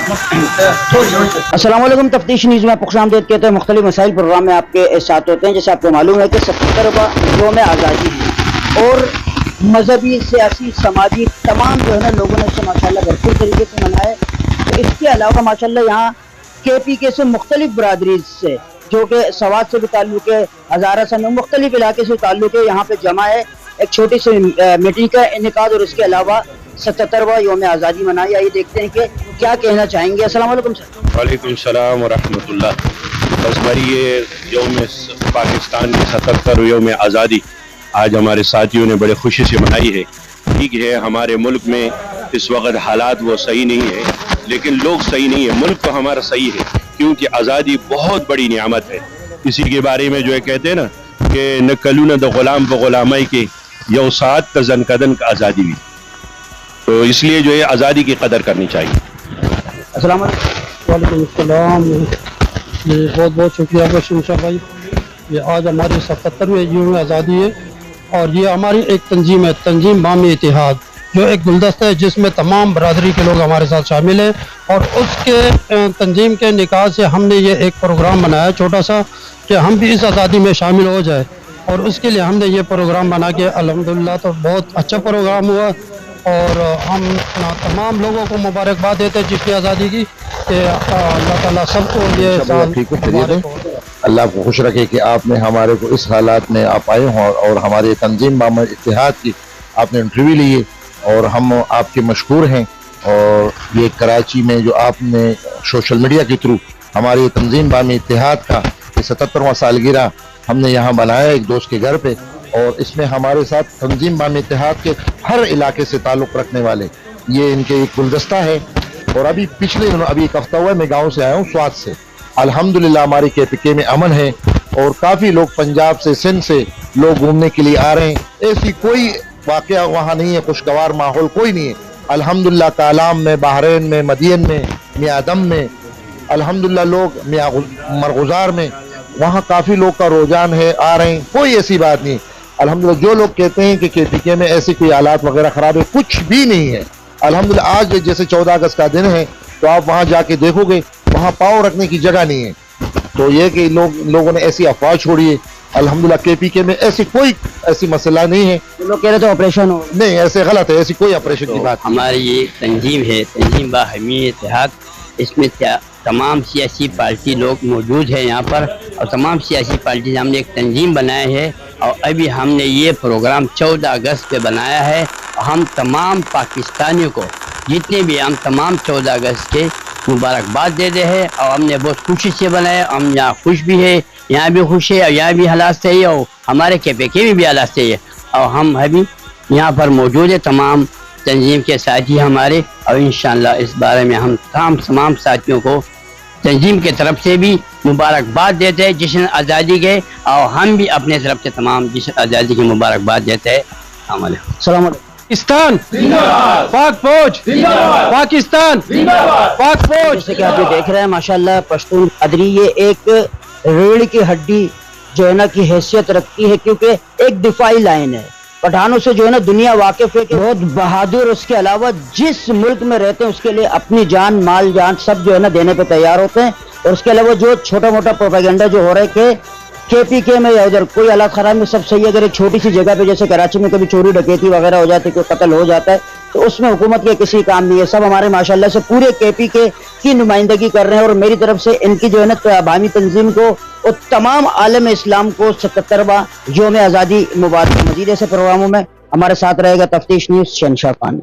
अस्सलाम वालेकुम। तफ्तीश न्यूज़ में खुशामदीद कहते हैं। मुख्तलिफ मसाइल प्रोग्राम में आपके साथ होते हैं। जैसे आपको मालूम है कि 77वां यौम आज़ादी है और मजहबी, सियासी, समाजी तमाम जो है ना लोगों ने इसे माशाल्लाह भरपूर तरीके से मनाया। तो इसके अलावा माशाल्लाह यहाँ KPK से मुख्तलिफ बरादरी से, जो कि सवात से भी ताल्लुक़ है, हज़ारा से मुख्तलिफ इलाके से ताल्लुक़ है, यहाँ पे जमा है। एक छोटी सी मीटिंग का इनेकाद और इसके अलावा 77वां यौम आज़ादी मनाई। आइए देखते हैं कि क्या कहना चाहेंगे। अस्सलाम वालेकुम सर। वालेकुम सलाम व रहमतुल्लाह। बस भाई ये यौम पाकिस्तान की 77 यौम आज़ादी आज हमारे साथियों ने बड़े खुशी से मनाई है। ठीक है, हमारे मुल्क में इस वक्त हालात वो सही नहीं है, लेकिन लोग सही नहीं है। मुल्क तो हमारा सही है क्योंकि आज़ादी बहुत बड़ी नियामत है। इसी के बारे में जो है कहते हैं ना कि न कलू न द गुलाम ब गुलामाई के यौ सात तजन कदन का आज़ादी भी, तो इसलिए जो है आज़ादी की कदर करनी चाहिए। अस्सलाम वालेकुम अस्सलाम। ये बहुत बहुत शुक्रिया शमशा भाई। ये आज हमारी 77वीं यौम आज़ादी है और ये हमारी एक तंजीम है, तंजीम बामी इतिहाद, जो एक गुलदस्ता है जिसमें तमाम बरादरी के लोग हमारे साथ शामिल हैं। और उसके तंजीम के निकाह से हमने ये एक प्रोग्राम बनाया छोटा सा कि हम भी इस आज़ादी में शामिल हो जाए, और उसके लिए हमने ये प्रोग्राम बना के अल्हम्दुलिल्लाह तो बहुत अच्छा प्रोग्राम हुआ। और हम तमाम लोगों को मुबारकबाद देते हैं जिसकी आज़ादी की, कि अल्लाह ताला सबको ये साल मुबारक हो। अल्लाह को खुश रखे कि आपने हमारे को इस हालात में आप आए हों और हमारे तंजीम बाम इत्तेहाद की आपने इंटरव्यू ली है और हम आपके मशहूर हैं। और ये कराची में जो आपने सोशल मीडिया के थ्रू हमारे तंजीम बाम इत्तेहाद का 77वां सालगिरह हमने यहाँ बनाया एक दोस्त के घर पे, और इसमें हमारे साथ तंजीम बाम इत्तेहाद के हर इलाके से ताल्लुक़ रखने वाले ये इनके एक गुलदस्ता है। और अभी पिछले दिनों अभी एक हफ्ता हुआ है मैं गाँव से आया हूँ स्वात से। अल्हम्दुलिल्लाह हमारी KPK में अमन है और काफ़ी लोग पंजाब से, सिंध से लोग घूमने के लिए आ रहे हैं। ऐसी कोई वाक़या वहाँ नहीं है, खुशगवार माहौल कोई नहीं है। अल्हम्दुलिल्लाह कालाम में, बहरीन में, मदीन में, मियादम में, अल्हम्दुलिल्लाह लोग मियाँ मरगुजार में, वहाँ काफ़ी लोग का रुझान है, आ रहे हैं। कोई ऐसी बात नहीं। अल्हम्दुलिल्लाह जो लोग कहते हैं कि KPK में ऐसी कोई हालात वगैरह ख़राब है, कुछ भी नहीं है। अल्हम्दुलिल्लाह आज जैसे 14 अगस्त का दिन है तो आप वहाँ जाके देखोगे वहाँ पाँव रखने की जगह नहीं है। तो ये कि लोगों ने ऐसी अफवाह छोड़ी है। अल्हम्दुलिल्लाह KPK में ऐसी मसला नहीं है। लोग कह रहे थे ऑपरेशन हो, नहीं, ऐसे गलत है, ऐसी कोई ऑपरेशन की बात नहीं। हमारी ये तंजीम है, तंजीम बाहमी इत्तेहाद। इसमें तमाम सियासी पार्टी लोग मौजूद हैं यहाँ पर, और तमाम सियासी पार्टी हमने एक तंजीम बनाया है। और अभी हमने ये प्रोग्राम 14 अगस्त पे बनाया है। हम तमाम पाकिस्तानियों को जितने भी हम तमाम 14 अगस्त के मुबारकबाद देते हैं, और हमने बहुत खुशी से बनाया। हम यहाँ खुश भी है, यहाँ भी खुश है, और यहाँ भी हालात सही है, और हमारे KPK में भी हालात सही है। और हम अभी यहाँ पर मौजूद है तमाम तंजीम के साथी हमारे, और इंशाअल्लाह इस बारे में हम तमाम साथियों को तंजीम के तरफ से भी मुबारकबाद देते हैं जश्न आज़ादी के, और हम भी अपने तरफ से तमाम जश्न आज़ादी की मुबारकबाद देते हैं। अस्सलाम वालेकुम। पाकिस्तान पाक फौज, पाकिस्तान पाक फौज। जैसे कि आप ये देख रहे हैं माशाल्लाह पश्तून बरादरी ये एक रीढ़ की हड्डी जो है ना की हैसियत रखती है, क्योंकि एक दिफाई लाइन है। पठानों से जो है ना दुनिया वाकिफ है कि बहुत बहादुर, उसके अलावा जिस मुल्क में रहते हैं उसके लिए अपनी जान, माल जान सब जो है ना देने पे तैयार होते हैं। और उसके अलावा जो छोटा मोटा प्रोपेगेंडा जो हो रहा है कि KPK में या उधर कोई हालात खराब में सब सही है, अगर एक छोटी सी जगह पे जैसे कराची में कभी चोरी डकैती वगैरह हो जाती है, कोई कत्ल हो जाता है, तो उसमें हुकूमत के किसी काम नहीं है। सब हमारे माशाल्लाह से पूरे KPK की नुमाइंदगी कर रहे हैं। और मेरी तरफ से इनकी जो है ना बामी तंजीम को और तमाम आलम इस्लाम को 77वां यौम आज़ादी मुबारक। मजीद ऐसे प्रोग्रामों में हमारे साथ रहेगा तफ्तीश न्यूज़ शहनशाह खान।